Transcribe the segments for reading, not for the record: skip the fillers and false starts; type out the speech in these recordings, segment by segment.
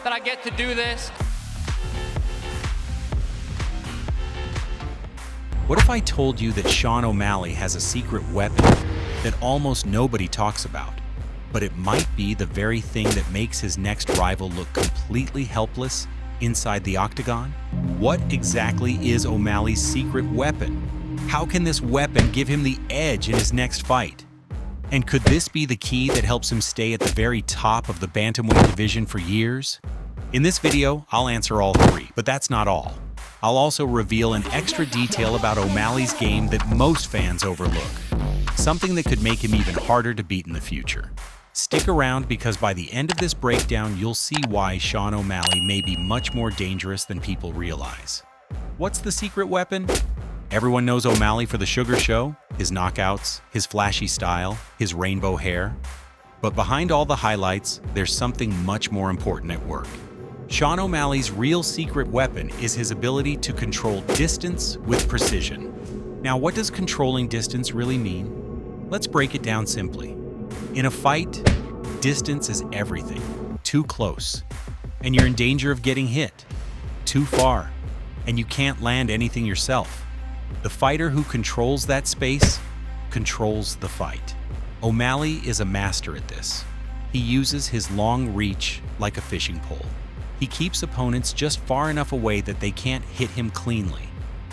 that I get to do this. What if I told you that Sean O'Malley has a secret weapon that almost nobody talks about, but it might be the very thing that makes his next rival look completely helpless inside the octagon? What exactly is O'Malley's secret weapon? How can this weapon give him the edge in his next fight? And could this be the key that helps him stay at the very top of the bantamweight division for years? In this video, I'll answer all three, but that's not all. I'll also reveal an extra detail about O'Malley's game that most fans overlook, something that could make him even harder to beat in the future. Stick around because by the end of this breakdown, you'll see why Sean O'Malley may be much more dangerous than people realize. What's the secret weapon? Everyone knows O'Malley for the Sugar Show, his knockouts, his flashy style, his rainbow hair. But behind all the highlights, there's something much more important at work. Sean O'Malley's real secret weapon is his ability to control distance with precision. Now, what does controlling distance really mean? Let's break it down simply. In a fight, distance is everything. Too close, and you're in danger of getting hit. Too far, and you can't land anything yourself. The fighter who controls that space controls the fight. O'Malley is a master at this. He uses his long reach like a fishing pole. He keeps opponents just far enough away that they can't hit him cleanly,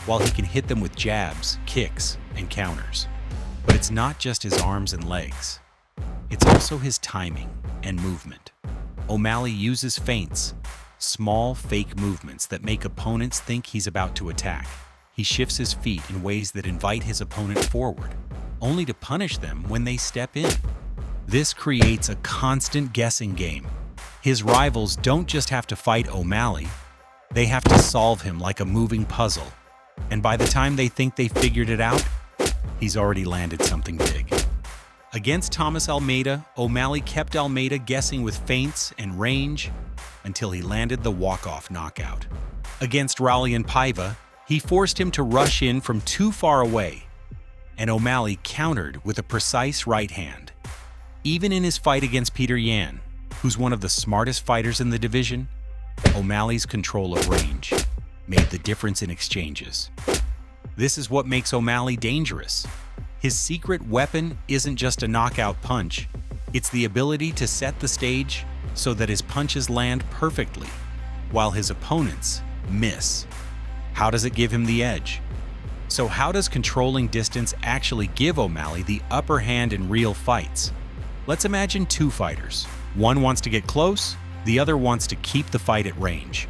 while he can hit them with jabs, kicks, and counters. But it's not just his arms and legs. It's also his timing and movement. O'Malley uses feints, small fake movements that make opponents think he's about to attack. He shifts his feet in ways that invite his opponent forward, only to punish them when they step in. This creates a constant guessing game. His rivals don't just have to fight O'Malley, they have to solve him like a moving puzzle. And by the time they think they figured it out, he's already landed something big. Against Thomas Almeida, O'Malley kept Almeida guessing with feints and range until he landed the walk-off knockout. Against Raulian Paiva, he forced him to rush in from too far away, and O'Malley countered with a precise right hand. Even in his fight against Peter Yan, who's one of the smartest fighters in the division, O'Malley's control of range made the difference in exchanges. This is what makes O'Malley dangerous. His secret weapon isn't just a knockout punch, it's the ability to set the stage so that his punches land perfectly, while his opponents miss. How does it give him the edge? So how does controlling distance actually give O'Malley the upper hand in real fights? Let's imagine two fighters. One wants to get close, the other wants to keep the fight at range.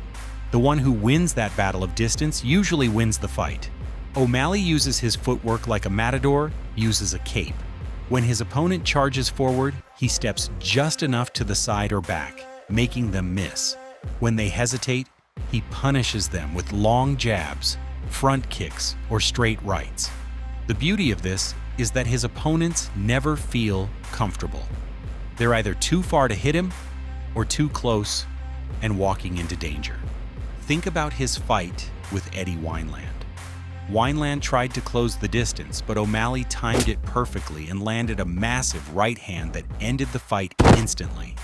The one who wins that battle of distance usually wins the fight. O'Malley uses his footwork like a matador uses a cape. When his opponent charges forward, he steps just enough to the side or back, making them miss. When they hesitate, he punishes them with long jabs, front kicks, or straight rights. The beauty of this is that his opponents never feel comfortable. They're either too far to hit him or too close and walking into danger. Think about his fight with Eddie Wineland. Wineland tried to close the distance, but O'Malley timed it perfectly and landed a massive right hand that ended the fight instantly.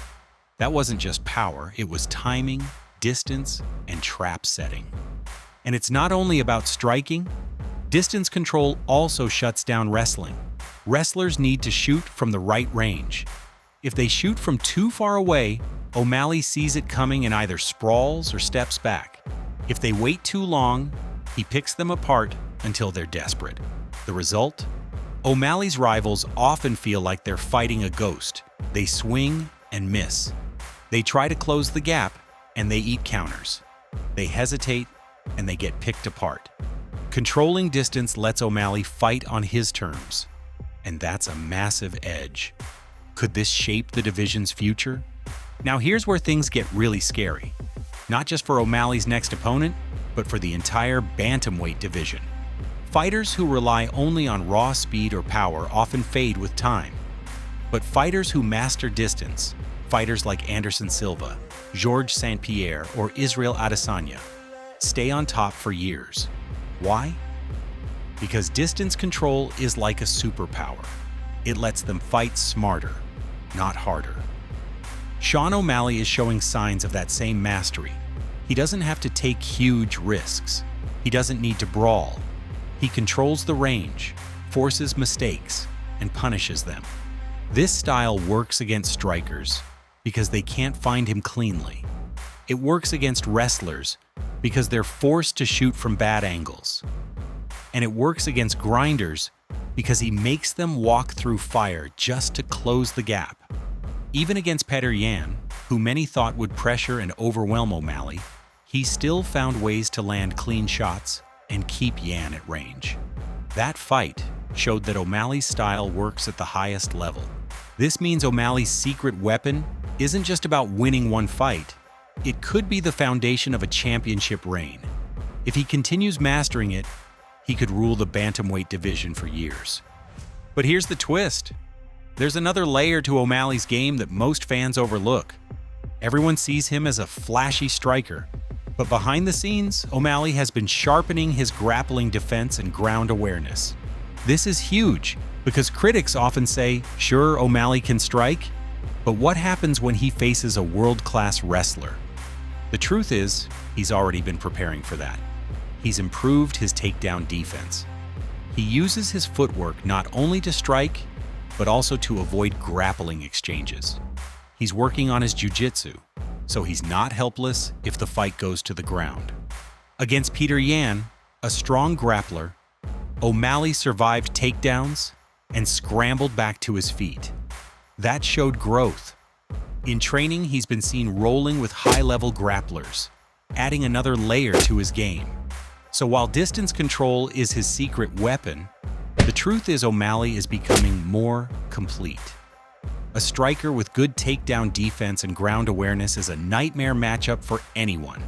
That wasn't just power, it was timing, distance, and trap setting. And it's not only about striking. Distance control also shuts down wrestling. Wrestlers need to shoot from the right range. If they shoot from too far away, O'Malley sees it coming and either sprawls or steps back. If they wait too long, he picks them apart until they're desperate. The result? O'Malley's rivals often feel like they're fighting a ghost. They swing and miss. They try to close the gap and they eat counters. They hesitate and they get picked apart. Controlling distance lets O'Malley fight on his terms, and that's a massive edge. Could this shape the division's future? Now here's where things get really scary. Not just for O'Malley's next opponent, but for the entire bantamweight division. Fighters who rely only on raw speed or power often fade with time. But fighters who master distance, fighters like Anderson Silva, Georges St-Pierre, or Israel Adesanya, stay on top for years. Why? Because distance control is like a superpower. It lets them fight smarter, not harder. Sean O'Malley is showing signs of that same mastery. He doesn't have to take huge risks. He doesn't need to brawl. He controls the range, forces mistakes, and punishes them. This style works against strikers because they can't find him cleanly. It works against wrestlers because they're forced to shoot from bad angles. And it works against grinders because he makes them walk through fire just to close the gap. Even against Petr Yan, who many thought would pressure and overwhelm O'Malley, he still found ways to land clean shots and keep Yan at range. That fight showed that O'Malley's style works at the highest level. This means O'Malley's secret weapon isn't just about winning one fight. It could be the foundation of a championship reign. If he continues mastering it, he could rule the bantamweight division for years. But here's the twist. There's another layer to O'Malley's game that most fans overlook. Everyone sees him as a flashy striker, but behind the scenes, O'Malley has been sharpening his grappling defense and ground awareness. This is huge because critics often say, sure, O'Malley can strike, but what happens when he faces a world-class wrestler? The truth is, he's already been preparing for that. He's improved his takedown defense. He uses his footwork not only to strike, but also to avoid grappling exchanges. He's working on his jiu-jitsu, so he's not helpless if the fight goes to the ground. Against Petr Yan, a strong grappler, O'Malley survived takedowns and scrambled back to his feet. That showed growth. In training, he's been seen rolling with high-level grapplers, adding another layer to his game. So while distance control is his secret weapon, the truth is O'Malley is becoming more complete. A striker with good takedown defense and ground awareness is a nightmare matchup for anyone.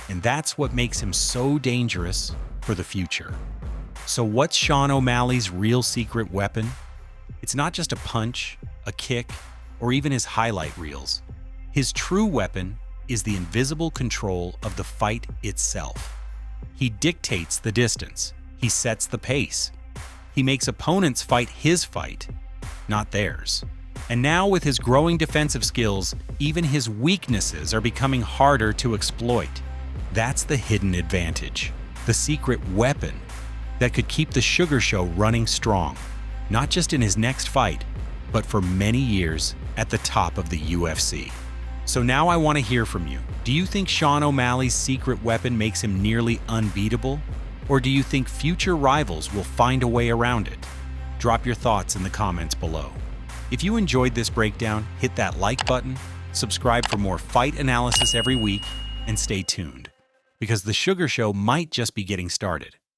And that's what makes him so dangerous for the future. So what's Sean O'Malley's real secret weapon? It's not just a punch, a kick, or even his highlight reels. His true weapon is the invisible control of the fight itself. He dictates the distance. He sets the pace. He makes opponents fight his fight, not theirs. And now with his growing defensive skills, even his weaknesses are becoming harder to exploit. That's the hidden advantage, the secret weapon that could keep the Sugar Show running strong, not just in his next fight, but for many years at the top of the UFC. So now I want to hear from you. Do you think Sean O'Malley's secret weapon makes him nearly unbeatable? Or do you think future rivals will find a way around it? Drop your thoughts in the comments below. If you enjoyed this breakdown, hit that like button, subscribe for more fight analysis every week, and stay tuned, because the Sugar Show might just be getting started.